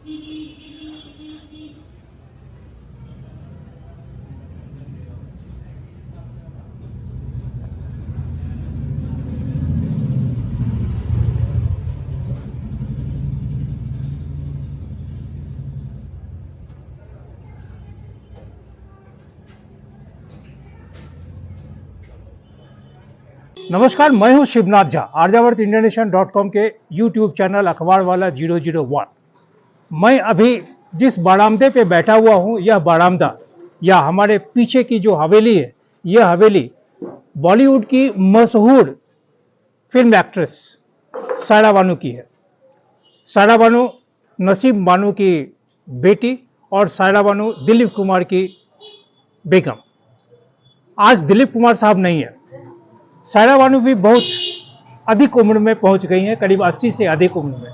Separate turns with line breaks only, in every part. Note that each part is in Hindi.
नमस्कार, मैं हूं शिवनाथ झा, aryavartinternational.com के यूट्यूब चैनल अखबार वाला 001। मैं अभी जिस बारामदे पे बैठा हुआ हूं, यह बारामदा या हमारे पीछे की जो हवेली है, यह हवेली बॉलीवुड की मशहूर फिल्म एक्ट्रेस सायरा बानो की है। सायरा बानो नसीब बानो की बेटी और सायरा बानो दिलीप कुमार की बेगम। आज दिलीप कुमार साहब नहीं है। सायरा बानो भी बहुत अधिक उम्र में पहुंच गई हैं, करीब 80 से अधिक उम्र में।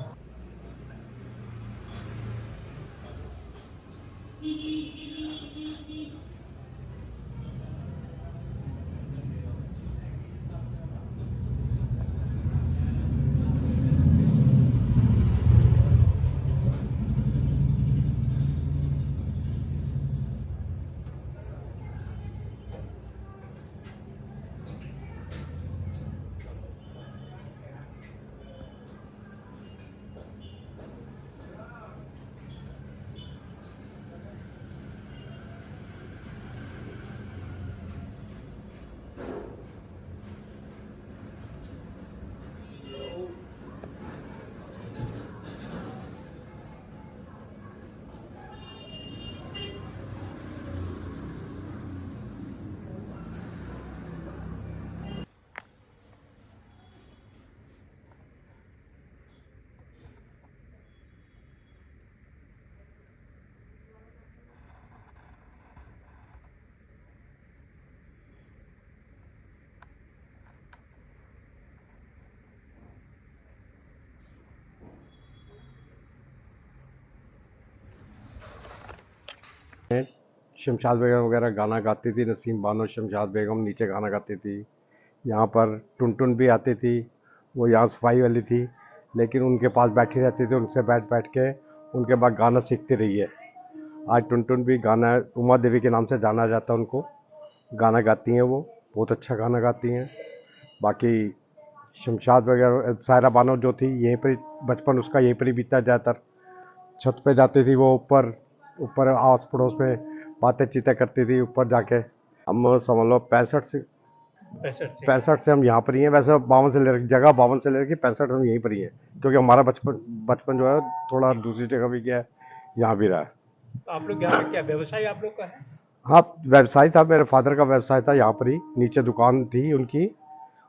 शमशाद बेगम वगैरह गाना गाती थी, नसीम बानो शमशाद बेगम नीचे गाना गाती थी। यहाँ पर टुनटुन भी आती थी, वो यहाँ सफाई वाली थी, लेकिन उनके पास बैठी रहती थी, उनसे बैठ बैठ के उनके बाद गाना सीखती रही है। आज टुनटुन भी गाना, उमा देवी के नाम से जाना जाता है उनको, गाना गाती हैं, वो बहुत अच्छा गाना गाती हैं। बाकी शमशाद वगैरह सायरा बानो जो थी, यहीं पर बचपन उसका यहीं पर ही बीता, ज़्यादातर छत पे जाती थी वो, ऊपर ऊपर आस पड़ोस में बातें चीतें करती थी ऊपर जाके। हम समझ लो 65 से हम यहाँ पर ही हैं। वैसे 52 से लेकर जगह 52 से लेकर 65 हम यहीं पर ही हैं, क्योंकि हमारा बचपन जो है थोड़ा दूसरी जगह भी गया है, यहाँ भी रहा है।
तो आप लोग यहाँ पे क्या व्यवसाय आप लोग का है?
हाँ, व्यवसाय था, मेरे फादर का व्यवसाय था यहाँ पर ही, नीचे दुकान थी उनकी,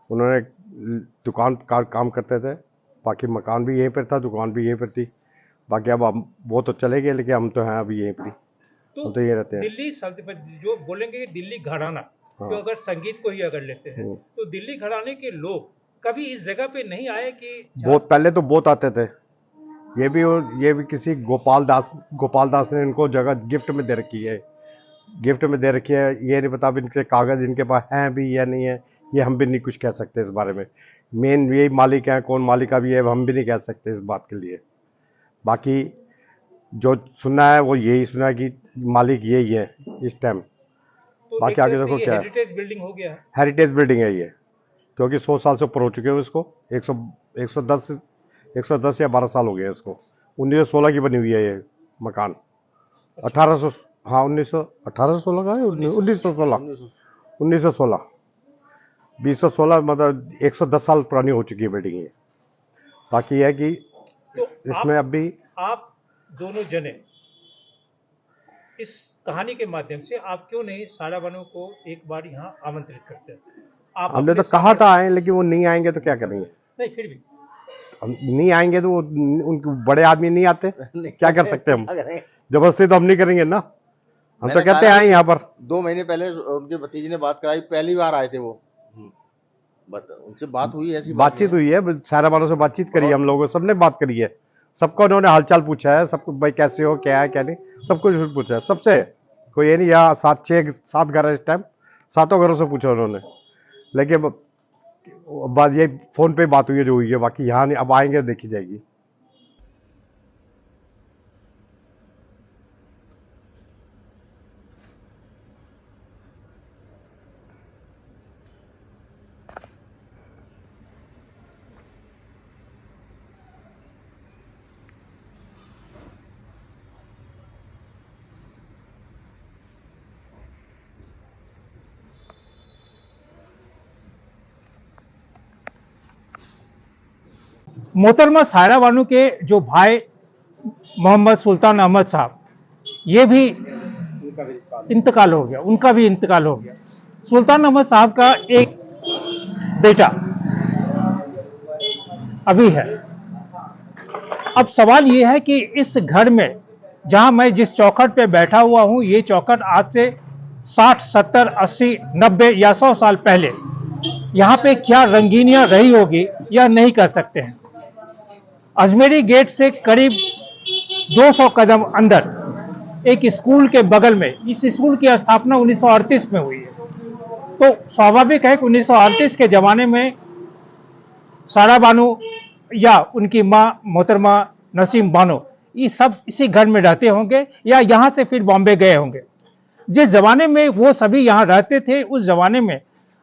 उन्होंने दुकान का काम करते थे। बाकी मकान भी यहीं पर था, दुकान भी यहीं पर थी। बाकी अब हम वो तो चले गए, लेकिन हम तो हैं अभी यहीं पर ही, हम तो ये रहते हैं।
दिल्ली शब्द पर जो बोलेंगे कि दिल्ली घराना,
हाँ।
तो अगर संगीत को ही अगर लेते हैं, तो दिल्ली घराने के लोग कभी इस जगह पे नहीं आए कि
बहुत पहले तो बहुत आते थे। ये भी किसी गोपाल दास ने इनको जगह गिफ्ट में दे रखी है, गिफ्ट में दे रखी है। ये नहीं पता अब इनके कागज इनके पास हैं भी या नहीं है, ये हम भी नहीं कुछ कह सकते इस बारे में। मेन यही मालिक है, कौन मालिक का भी है हम भी नहीं कह सकते इस बात के लिए। बाकी जो सुनना है वो यही सुना है कि मालिक यही है इस टाइम।
तो
बाकी आगे देखो क्या है।
हेरिटेज बिल्डिंग हो गया है।
हेरिटेज बिल्डिंग है ये, क्योंकि 100 साल से ऊपर हो चुके हैं इसको। 110 या 12 साल हो गए इसको। 1916 की बनी हुई है ये मकान। 1800, हाँ 1816 का है, 1916 2016, मतलब 110 साल पुरानी हो चुकी है बिल्डिंग ये। बाकी है कि
तो
इसमें अभी
आप दोनों जने इस कहानी के माध्यम से आप क्यों नहीं सायरा बानो को एक बार यहाँ आमंत्रित करते हैं? आप
हमने तो कहा था आए, लेकिन वो नहीं आएंगे तो क्या करेंगे।
नहीं, फिर भी
हम नहीं आएंगे तो उनके बड़े आदमी नहीं आते, क्या कर सकते हम, जबरदस्ती तो हम नहीं करेंगे ना। हम तो कहते हैं यहाँ पर।
2 महीने पहले उनके भतीजे ने बात कराई, पहली बार आए थे वो, उनसे बात हुई, ऐसी
बातचीत हुई है, सायरा बानो से बातचीत करी है हम लोगों, सबने बात करी है, सबको उन्होंने हालचाल पूछा है, सबको भाई कैसे हो, क्या है क्या नहीं, सब कुछ पूछा है सबसे। कोई ये नहीं, यहाँ 7 घर है इस टाइम, 7 घरों से पूछा उन्होंने। लेकिन बात ये फोन पे बात हुई है जो हुई है, बाकी यहाँ नहीं, अब आएंगे देखी जाएगी।
मोहतरमा सायरा बानो के जो भाई मोहम्मद सुल्तान अहमद साहब, ये भी इंतकाल हो गया, उनका भी इंतकाल हो गया। सुल्तान अहमद साहब का एक बेटा अभी है। अब सवाल ये है कि इस घर में जहां मैं जिस चौखट पे बैठा हुआ हूं, ये चौखट आज से 60, 70, 80, 90 या 100 साल पहले यहाँ पे क्या रंगीनियां रही होगी यह नहीं कर सकते हैं। अजमेरी गेट से करीब 200 कदम अंदर एक स्कूल के बगल में, इस स्कूल की स्थापना 1938 में हुई है। तो स्वाभाविक है कि 1938 के जमाने में सारा बानो या उनकी मां मोहतरमा नसीम बानो, ये सब इसी घर में रहते होंगे या यहाँ से फिर बॉम्बे गए होंगे। जिस जमाने में वो सभी यहाँ रहते थे, उस जमाने में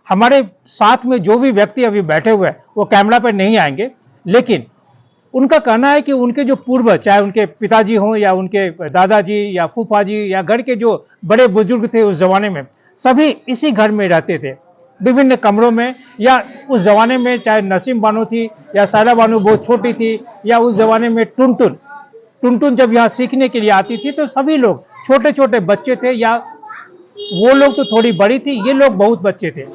हमारे साथ में जो भी व्यक्ति अभी बैठे हुए हैं वो कैमरा पर नहीं आएंगे, लेकिन उनका कहना है कि उनके जो पूर्वज, चाहे उनके पिताजी हों या उनके दादाजी या फूफा जी या घर के जो बड़े बुजुर्ग थे उस जमाने में, सभी इसी घर में रहते थे, विभिन्न कमरों में। या उस जमाने में चाहे नसीम बानो थी या सायरा बानो बहुत छोटी थी, या उस जमाने में टुनटुन जब यहाँ सीखने के लिए आती थी तो सभी लोग छोटे छोटे बच्चे थे, या वो लोग तो थोड़ी बड़ी थी, ये लोग बहुत बच्चे थे।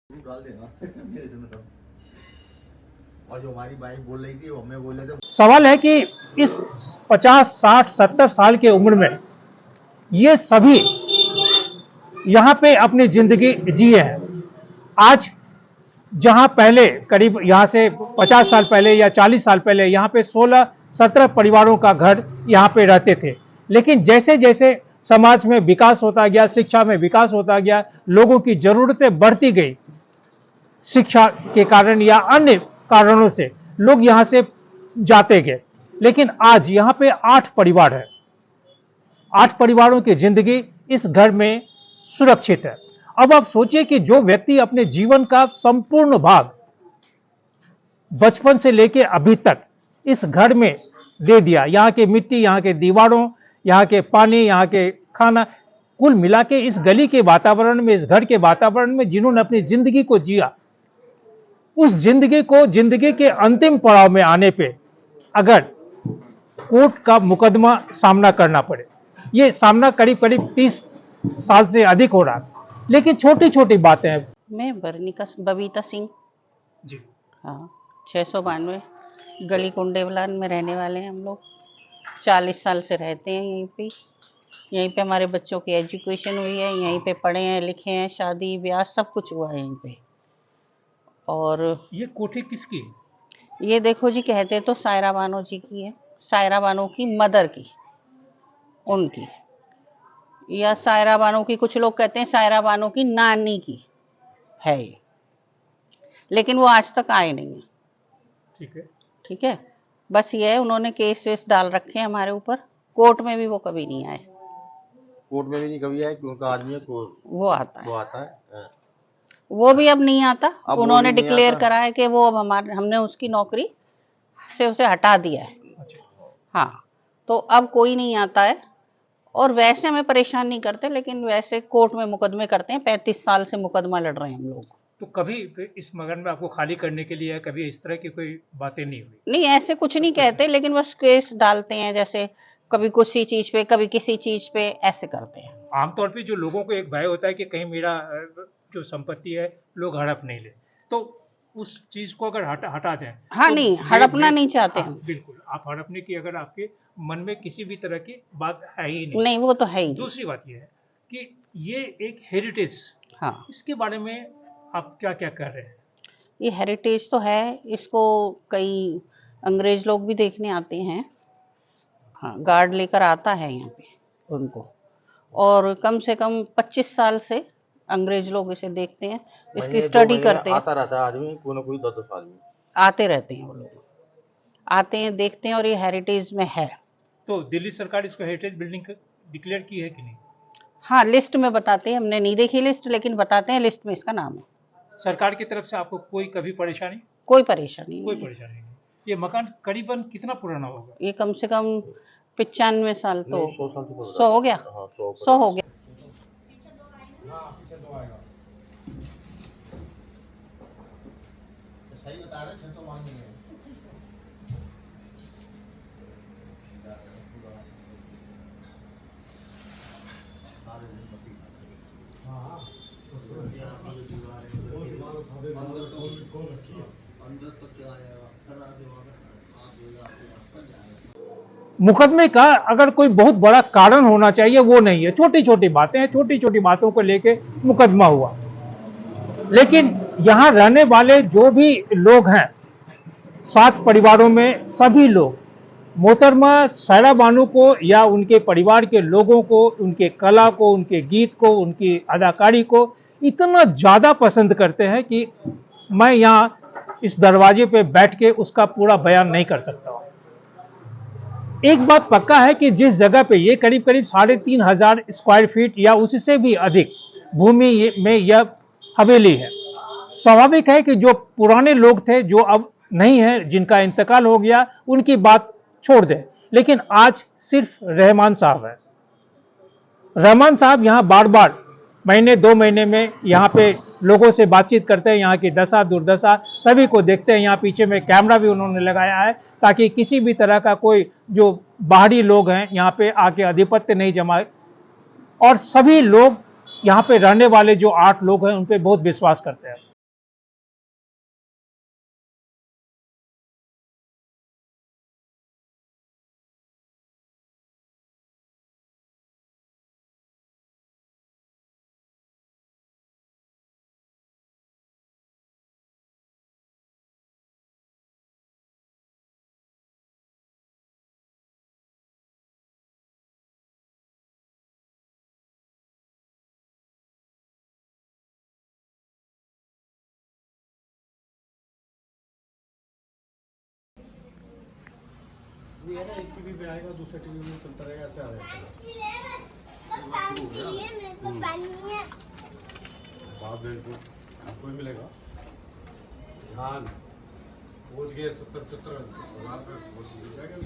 डाल देना मेरे से मतलब। और जो हमारी बाइक बोल रही थी वो हमें बोल रहे थे।
सवाल है कि इस 50, 60, 70 साल के उम्र में ये सभी यहाँ पे अपनी जिंदगी जिए हैं। आज जहाँ पहले करीब यहाँ से 50 साल पहले या 40 साल पहले यहाँ पे 16, 17 परिवारों का घर यहाँ पे रहते थे, लेकिन जैसे जैसे समाज में विकास होता गया, शिक्षा में विकास होता गया, लोगों की जरूरतें बढ़ती गई, शिक्षा के कारण या अन्य कारणों से लोग यहाँ से जाते गए, लेकिन आज यहाँ पे 8 परिवार है। 8 परिवारों की जिंदगी इस घर में सुरक्षित है। अब आप सोचिए कि जो व्यक्ति अपने जीवन का संपूर्ण भाग बचपन से लेकर अभी तक इस घर में दे दिया, यहाँ की मिट्टी, यहाँ के दीवारों, यहाँ के पानी, यहाँ के खाना, कुल मिला के इस गली के वातावरण में, इस घर के वातावरण में जिन्होंने अपनी जिंदगी को जिया, उस जिंदगी को जिंदगी के अंतिम पड़ाव में आने पे अगर कोर्ट का मुकदमा सामना करना पड़े, ये सामना करीब करीब 30 साल से अधिक हो रहा है, लेकिन छोटी छोटी बातें हैं।
मैं बबीता सिंह
जी,
हाँ, 692 गली कुंडेवलान में रहने वाले हैं हम लोग। 40 साल से रहते हैं यहीं पे हमारे बच्चों की एजुकेशन हुई है, यहीं पे पढ़े हैं, लिखे हैं, शादी ब्याह सब कुछ हुआ है यहीं पे। और
ये कोठी किसकी है?
ये देखो जी, कहते तो सायरा बानो जी की है, सायरा बानो की मदर की, उनकी, या सायरा बानो की, कुछ लोग कहते हैं सायरा बानो की नानी की है ये, लेकिन वो आज तक आए नहीं है।
ठीक है,
ठीक है, बस ये है, उन्होंने केस वेस डाल रखे हैं हमारे ऊपर, कोर्ट में भी वो कभी नहीं आए।
कोर्ट में भी नहीं कभी आए क्योंकि आदमी
वो आता है,
वो आता है। हाँ।
वो भी अब नहीं आता।
अब वो
उन्होंने
भी नहीं
डिक्लेयर
आता।
करा है कि वो अब हमने उसकी नौकरी से उसे हटा दिया है। हाँ, तो अब कोई नहीं आता है। और वैसे हमें परेशान नहीं करते, लेकिन वैसे कोर्ट में मुकदमे करते हैं। 35 साल से मुकदमा लड़ रहे हैं हम लोग।
तो कभी इस मकान में आपको खाली करने के लिए कभी इस तरह की कोई बातें नहीं हुई?
नहीं, ऐसे कुछ नहीं कहते, लेकिन बस केस डालते हैं, जैसे कभी किसी चीज पे, कभी किसी चीज पे, ऐसे करते हैं।
आमतौर पे जो लोगों को एक भय होता है कि कहीं मेरा जो संपत्ति है लोग हड़प नहीं ले, तो उस चीज को अगर हटा दें
हाँ,
तो
नहीं, हड़पना नहीं चाहते
हाँ,
हम।
बिल्कुल, आप हड़पने की अगर आपके मन में किसी भी तरह की बात है ही नहीं।
नहीं, वो तो है ही नहीं।
दूसरी बात यह है कि ये एक हेरिटेज,
हाँ,
इसके बारे में आप क्या क्या कर रहे हैं?
ये हेरिटेज तो है, इसको कई अंग्रेज लोग भी देखने आते हैं। हाँ, गार्ड लेकर आता है यहाँ पे उनको, और कम से कम 25 साल से अंग्रेज लोग इसे देखते हैं, इसकी
महीने 2
स्टडी
महीने में
करते हैं।
आता रहता है आदमी, कोई ना कोई 10-10 आदमी।
आते रहते हैं वो लोग, आते हैं, देखते हैं, और ये हेरिटेज में है।
तो दिल्ली सरकार इसको हेरिटेज बिल्डिंग डिक्लेयर की है कि नहीं?
हाँ, लिस्ट में बताते हैं, हमने नहीं देखी लिस्ट, लेकिन बताते हैं लिस्ट में इसका नाम है।
सरकार की तरफ से आपको कोई कभी परेशानी?
कोई परेशानी
कोई
नहीं है।
परेशानी नहीं। ये मकान करीबन कितना पुराना होगा?
ये कम से कम 95 साल तो,
नहीं, 100 साल से ऊपर
100 हो गया,
हाँ, 100
100 हो गया।
सही बता रहे, 600 मांग नहीं है। अंदर तक चला जाएगा, फिर आगे वहाँ पे हाथ धोएगा, फिर रास्ता जाएगा।
मुकदमे का अगर कोई बहुत बड़ा कारण होना चाहिए वो नहीं है, छोटी छोटी बातें हैं, छोटी छोटी बातों को लेके मुकदमा हुआ। लेकिन यहाँ रहने वाले जो भी लोग हैं, 7 परिवारों में सभी लोग मोहतरमा सायरा बानो को या उनके परिवार के लोगों को, उनके कला को, उनके गीत को, उनकी अदाकारी को इतना ज़्यादा पसंद करते हैं कि मैं यहाँ इस दरवाजे पे बैठ के उसका पूरा बयान नहीं कर सकता। एक बात पक्का है कि जिस जगह पे ये करीब करीब 3,500 स्क्वायर फीट या उससे भी अधिक भूमि में यह हवेली है, स्वाभाविक है कि जो पुराने लोग थे, जो अब नहीं है, जिनका इंतकाल हो गया, उनकी बात छोड़ दें। लेकिन आज सिर्फ रहमान साहब है। रहमान साहब यहाँ बार बार महीने 2 महीने में यहाँ पे लोगों से बातचीत करते हैं, यहाँ की दशा दुर्दशा सभी को देखते हैं। यहाँ पीछे में कैमरा भी उन्होंने लगाया है ताकि किसी भी तरह का कोई जो बाहरी लोग हैं यहाँ पे आके आधिपत्य नहीं जमाए, और सभी लोग यहाँ पे रहने वाले जो 8 लोग हैं उन पे बहुत विश्वास करते हैं।
ये है ना, एक टीवी पे आएगा, दूसरे टीवी में चलता रहेगा, ऐसे आ जाएगा। बाद में तो आपको भी मिलेगा। ध्यान पहुँच गए 70-70 हज़ार पे पहुँच जाएगा।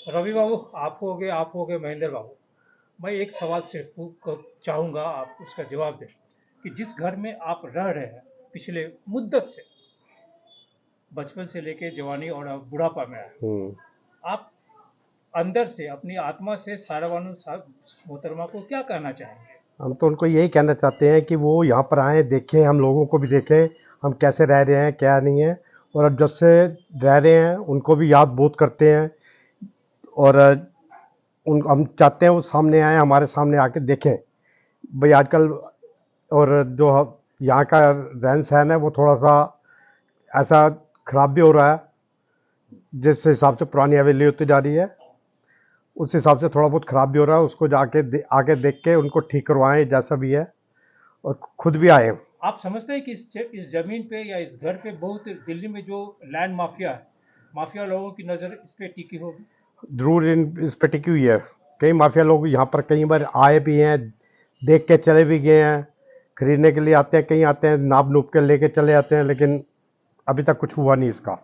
रवि बाबू, आप हो गए महेंद्र बाबू, मैं एक सवाल से चाहूँगा आप उसका जवाब दें कि जिस घर में आप रह रहे हैं पिछले मुद्दत से, बचपन से लेके जवानी और अब बुढ़ापा में आए, आप अंदर से अपनी आत्मा से सायरा बानो साहब मोहतरमा को क्या कहना चाहेंगे?
हम तो उनको यही कहना चाहते हैं कि वो यहाँ पर आएँ, देखें, हम लोगों को भी देखें, हम कैसे रह रहे हैं, क्या नहीं है, और अब जब से रह रहे हैं उनको भी याद बहुत करते हैं, और हम चाहते हैं वो सामने आए, हमारे सामने आके देखें भाई आजकल। और जो यहाँ का रहन सहन है वो थोड़ा सा ऐसा खराब भी हो रहा है, जिस हिसाब से पुरानी हवेली होती जा रही है उस हिसाब से थोड़ा बहुत खराब भी हो रहा है। उसको जाके आके देख के उनको ठीक करवाएं जैसा भी है, और खुद भी आए।
आप समझते हैं कि इस जमीन पे या इस घर पे बहुत दिल्ली में जो लैंड माफिया है, माफिया लोगों की नजर इस पे टिकी होगी?
जरूर इस पे टिकी हुई है। कई माफिया लोग यहाँ पर कई बार आए भी हैं, देख के चले भी गए हैं, खरीदने के लिए आते हैं, कहीं आते हैं नाप नूप के लेके चले जाते हैं, लेकिन अभी तक कुछ हुआ नहीं इसका।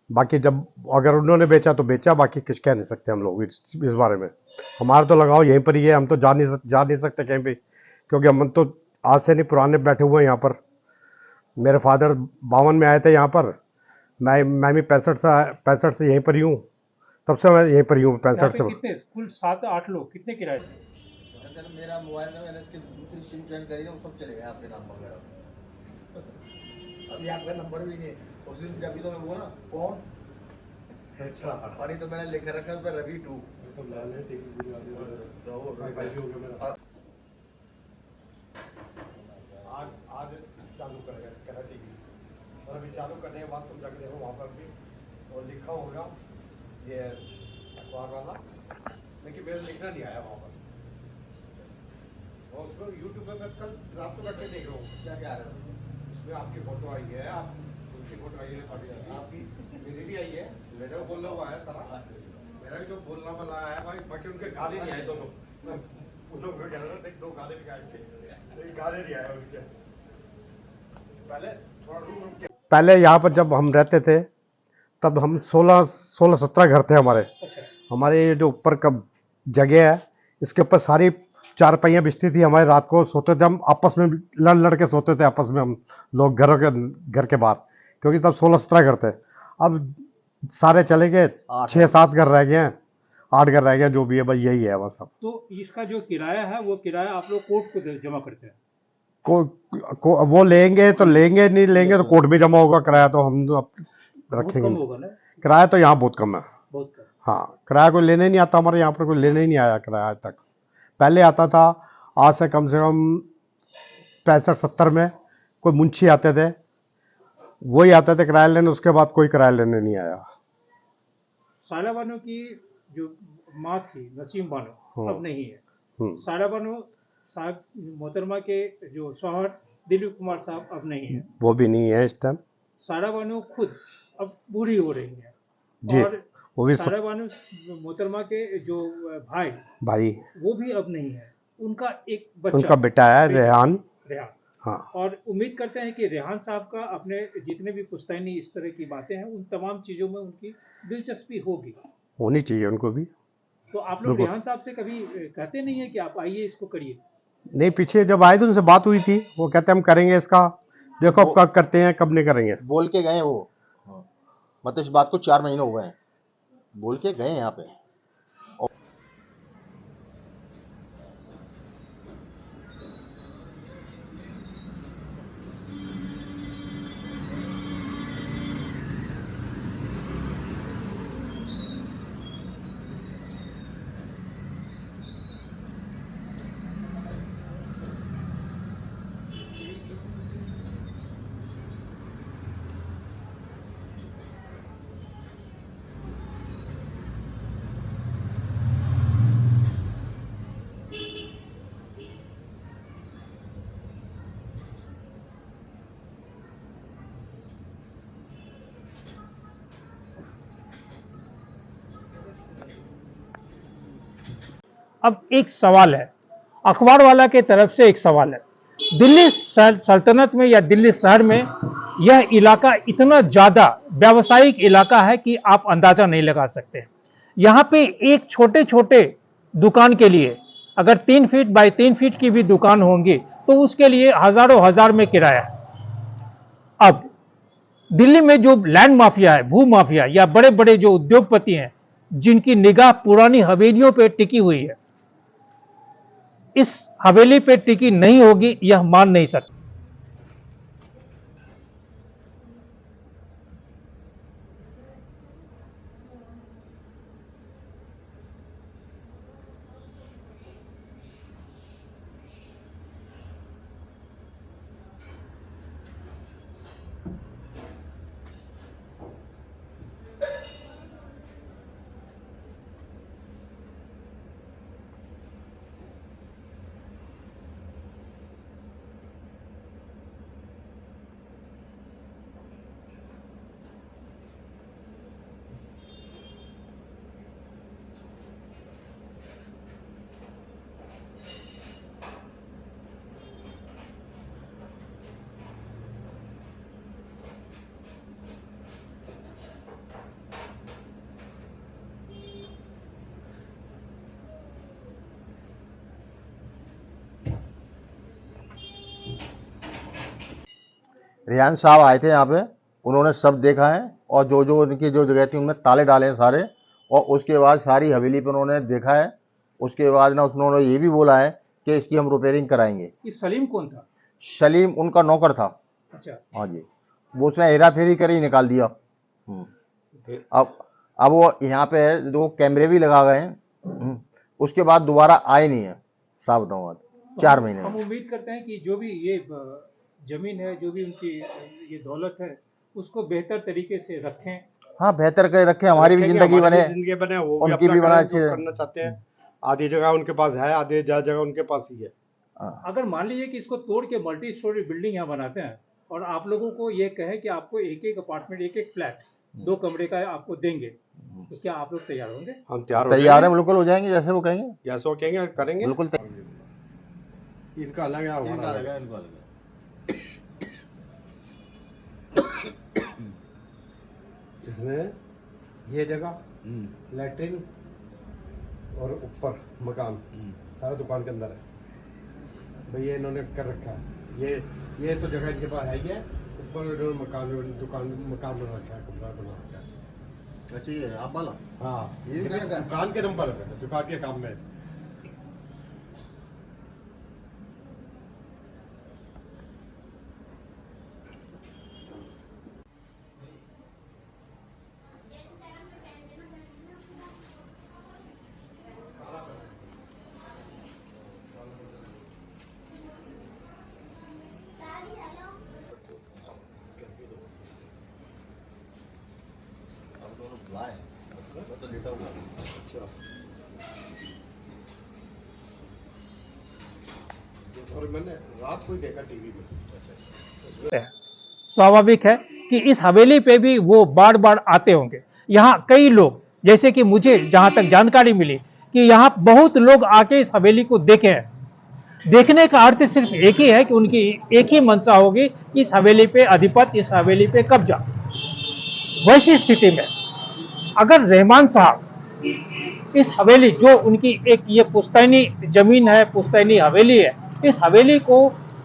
बाकी जब अगर उन्होंने बेचा तो बेचा, बाकी कुछ कह नहीं सकते हम लोग इस बारे में। हमारा तो लगाव यहीं पर ही है, हम तो जा नहीं सकते कहीं भी, क्योंकि हम तो आज से नहीं पुराने बैठे हुए हैं यहाँ पर। मेरे फादर 52 में आए थे यहाँ पर, मैं भी 65 से यहीं पर ही हूँ, तब से मैं यहीं पर ही हूँ
यहाँ
65
पे
से।
कितने, कुल 7-8 लोग, कितने किराए थे?
अगर मेरा मोबाइल में मैंने इसकी दूसरी सिम चेंज करी ना, वो सब चले गए आपके नाम वगैरह। अभी आपका नंबर भी नहीं है उस दिन, जब भी तो मैं वो ना कौन
अच्छा,
और नहीं तो मैंने लिख रखा है उस पर रवि 2।
आज चालू करेगा टीवी, और अभी चालू करने के बाद तुम जाके देखो वहाँ पर भी और लिखा होगा ये अखबार वाला, लेकिन मेरे लिखना नहीं आया वहाँ पर। और उसको यूट्यूब पे मैं कल रात को बैठ के देख रहा हूँ
क्या क्या आ रहा है
उसमें आपकी फोटो आई है, आप उनकी फोटो आई है, आपकी मेरी भी आई है, मेरा भी बोलना हुआ है सारा, मेरा भी जो बोलना वाला आया भाई, बाकी उनके गाली नहीं आए दोनों। मैं उन लोगों को कह रहा था देख 2 गाली भी गाए थे, गाली नहीं आया उनके। पहले यहाँ पर जब हम रहते थे तब हम 16-17 घर थे हमारे।
अच्छा,
हमारे ये जो ऊपर का जगह है इसके ऊपर सारी 4 पहियाँ बिछती थी हमारे, रात को सोते थे हम आपस में, लड़ के सोते थे आपस में हम लोग घर के बाहर, क्योंकि तब 16-17 घर थे। अब सारे चले गए, 6-7 घर रह गए हैं, 8 घर रह गए, जो भी है भाई यही है बस। अब
तो इसका जो किराया है वो किराया आप लोग कोर्ट को जमा करते हैं?
वो लेंगे तो लेंगे, नहीं लेंगे तो कोर्ट में जमा होगा किराया, तो हम तो
बहुत
रखेंगे
कम
नहीं।
होगा ना?
किराया तो यहाँ बहुत कम है।
बहुत कम।
हाँ, किराया कोई लेने नहीं आता हमारे यहाँ पर, कोई लेने ही नहीं आया किराया आज तक। पहले आता था, आज से कम 65-70 में कोई मुंशी आते थे, वही आते थे किराया लेने, उसके बाद कोई किराया लेने नहीं आया।
सायरा बानो की जो माँ थी नसीम बानो अब नहीं है। सायरा बानो साहब मोहतरमा के जो शौहर दिलीप कुमार साहब अब नहीं है।
वो भी नहीं है इस टाइम।
सायरा बानो खुद अब बूढ़ी हो रही है।
जी,
और
वो भी
सायरा बानो मोहतरमा के जो भाई वो भी अब नहीं है। उनका एक बच्चा,
उनका बेटा है रेहान। हाँ,
और उम्मीद करते हैं कि रेहान साहब का अपने जितने भी पुश्तैनी इस तरह की बातें हैं उन तमाम चीज़ों में उनकी दिलचस्पी होगी,
होनी चाहिए उनको भी।
तो आप लोग रेहान साहब से कभी कहते नहीं है कि आप आइए इसको करिए?
नहीं, पीछे जब आए थे उनसे बात हुई थी, वो कहते हम करेंगे इसका, देखो अब कब करते हैं कब नहीं करेंगे।
बोल के गए वो, मतलब इस बात को 4 महीने हो गए हैं, बोल के गए यहाँ पे।
अब एक सवाल है, अखबार वाला के तरफ से एक सवाल है। दिल्ली सल्तनत में या दिल्ली शहर में यह इलाका इतना ज़्यादा व्यावसायिक इलाका है कि आप अंदाज़ा नहीं लगा सकते। यहाँ पे एक छोटे छोटे दुकान के लिए अगर 3 फीट बाई 3 फीट की भी दुकान होंगी तो उसके लिए हज़ारों हज़ार में किराया है। अब दिल्ली में जो लैंड माफिया है, भू माफिया या बड़े बड़े जो उद्योगपति हैं जिनकी निगाह पुरानी हवेलियों पे टिकी हुई है, इस हवेली पे टिकी नहीं होगी यह मान नहीं सकते।
रेहान साहब आए थे यहाँ पे, उन्होंने सब देखा है और जो जो उनकी जो जगह थी उनमें ताले डाले हैं सारे, और उसके बाद सारी हवेली पर उन्होंने देखा है। उसके बाद ना उन्होंने ये भी बोला है कि इसकी हम रिपेयरिंग कराएंगे।
ये सलीम कौन था?
सलीम उनका नौकर था।
अच्छा।
हाँ जी, वो उसने हेरा फेरी कर ही निकाल दिया। अब वो यहाँ पे है, दो कैमरे भी लगा गए हैं। उसके बाद दोबारा आए नहीं है साहब दामाद, 4 महीने
हम
में।
उम्मीद करते हैं कि जो भी ये जमीन है, जो भी उनकी ये दौलत है, उसको बेहतर तरीके से रखें।
हाँ, बेहतर कर रखे, हमारी भी
रखेंगे,
जिंदगी
हमारी
बने,
भी जिंदगी बने, वो भी
उनकी
अपना
भी
करें
बना
जो करना चाहते हैं। आधी जगह उनके पास है, आधी जगह उनके पास ही है।
अगर मान लीजिए कि इसको तोड़ के मल्टी स्टोरी बिल्डिंग यहाँ बनाते हैं और आप लोगों को ये कहें कि आपको एक एक अपार्टमेंट, एक एक फ्लैट 2 कमरे का आपको देंगे, तो क्या आप लोग तैयार होंगे?
हम तैयार
तैयार है, बिल्कुल हो जाएंगे जैसे वो कहेंगे,
जैसे वो कहेंगे करेंगे।
बिल्कुल
इनका अलग है, हमारा अलग है। इसमें ये जगह लैट्रिन और ऊपर मकान सारा दुकान के अंदर है भैया, इन्होंने कर रखा है। ये तो जगह इनके पास है ही है। ऊपर इन्होंने मकान मकान बना रखा है, कमरा बना रखा है।
अच्छा, ये आप वाला?
हाँ,
ये
दुकान के नंबर है, दुकान के काम में। और मैंने रात को ही देखा टीवी में।
स्वाभाविक है कि इस हवेली पे भी वो बार बार आते होंगे। यहाँ कई लोग, जैसे कि मुझे जहां तक जानकारी मिली कि यहाँ बहुत लोग आके इस हवेली को देखे हैं। देखने का अर्थ सिर्फ एक ही है कि उनकी एक ही मंशा होगी, इस हवेली पे अधिपति, इस हवेली पे कब्जा। वैसी स्थिति में अगर रहमान साहब इस हवेली, जो उनकी एक ये पुश्तैनी जमीन है, पुश्तैनी हवेली है, इस हवेली को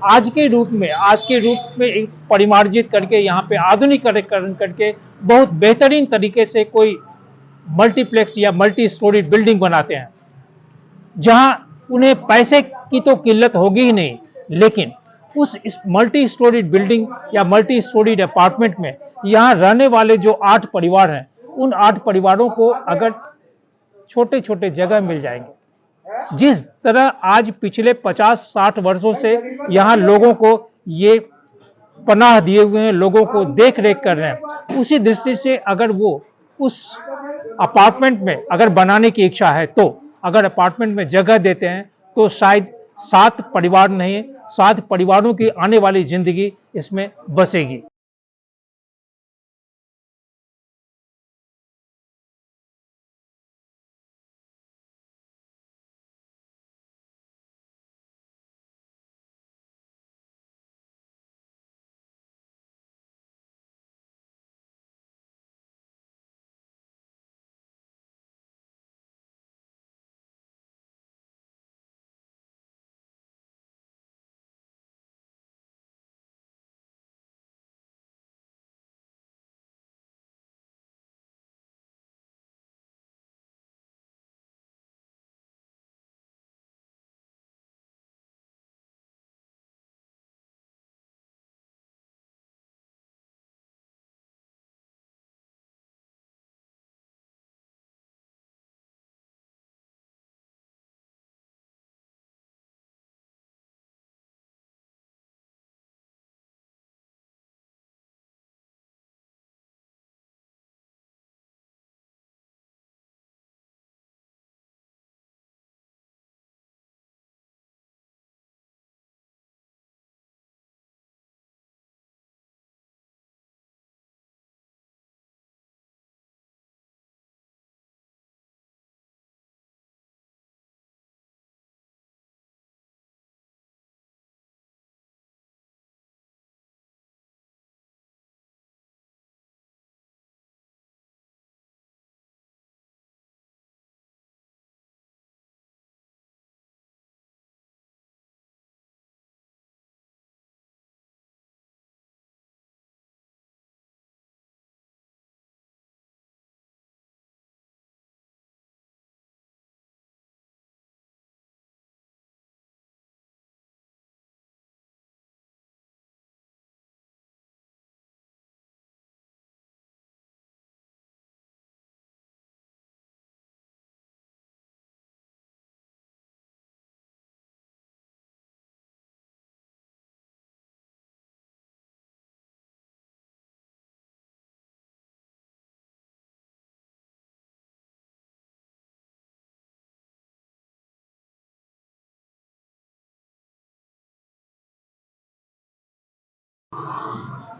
आज के रूप में एक परिमार्जित करके, यहाँ पे आधुनिकीकरण करके बहुत बेहतरीन तरीके से कोई मल्टीप्लेक्स या मल्टी स्टोरी बिल्डिंग बनाते हैं, जहां उन्हें पैसे की तो किल्लत होगी ही नहीं, लेकिन उस मल्टी स्टोरी बिल्डिंग या मल्टी स्टोरी अपार्टमेंट में यहाँ रहने वाले जो 8 परिवार हैं, उन 8 परिवारों को अगर छोटे छोटे जगह मिल जाएंगे, जिस तरह आज पिछले 50-60 वर्षों से यहाँ लोगों को ये पनाह दिए हुए हैं, लोगों को देख रेख कर रहे हैं, उसी दृष्टि से अगर वो उस अपार्टमेंट में अगर बनाने की इच्छा है, तो अगर अपार्टमेंट में जगह देते हैं तो शायद 7 परिवार नहीं, 7 परिवारों की आने वाली जिंदगी इसमें बसेगी।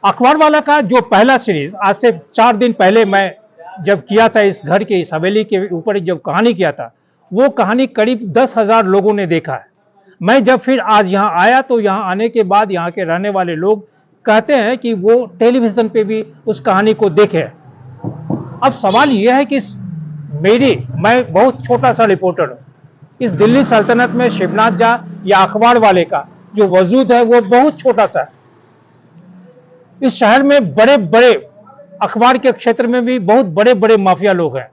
अखबार वाला का जो पहला सीरीज आज से 4 दिन पहले मैं जब किया था, इस घर के, इस हवेली के ऊपर जब कहानी किया था, वो कहानी करीब 10,000 लोगों ने देखा है। मैं जब फिर आज यहाँ आया तो यहाँ आने के बाद यहाँ के रहने वाले लोग कहते हैं कि वो टेलीविजन पे भी उस कहानी को देखे। अब सवाल यह है कि मैं बहुत छोटा सा रिपोर्टर हूँ, इस दिल्ली सल्तनत में शिवनाथ झा या अखबार वाले का जो वजूद है वो बहुत छोटा सा है। इस शहर में बड़े बड़े अखबार के क्षेत्र में भी बहुत बड़े बड़े माफिया लोग हैं,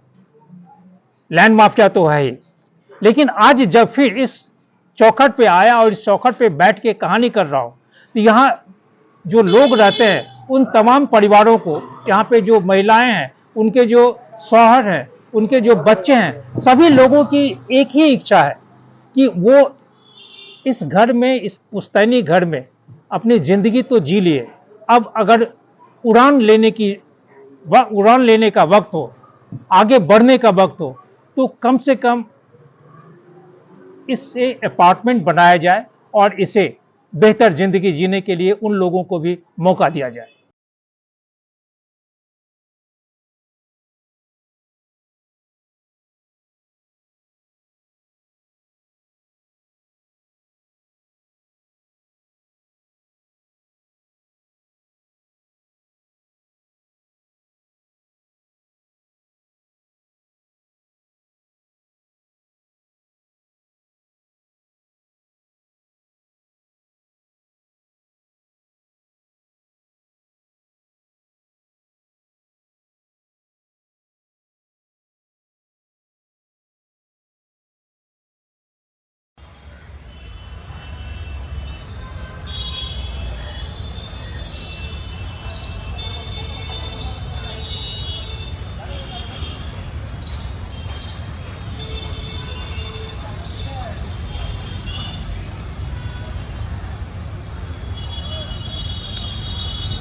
लैंड माफिया तो है ही, लेकिन आज जब फिर इस चौखट पे आया और इस चौखट पे बैठ के कहानी कर रहा हूं तो यहाँ जो लोग रहते हैं उन तमाम परिवारों को, यहाँ पे जो महिलाएं हैं, उनके जो शौहर हैं, उनके जो बच्चे हैं, सभी लोगों की एक ही इच्छा है कि वो इस घर में, इस पुश्तैनी घर में अपनी जिंदगी तो जी लिए, अब अगर उड़ान लेने का वक्त हो, आगे बढ़ने का वक्त हो, तो कम से कम इससे अपार्टमेंट बनाया जाए और इसे बेहतर जिंदगी जीने के लिए उन लोगों को भी मौका दिया जाए।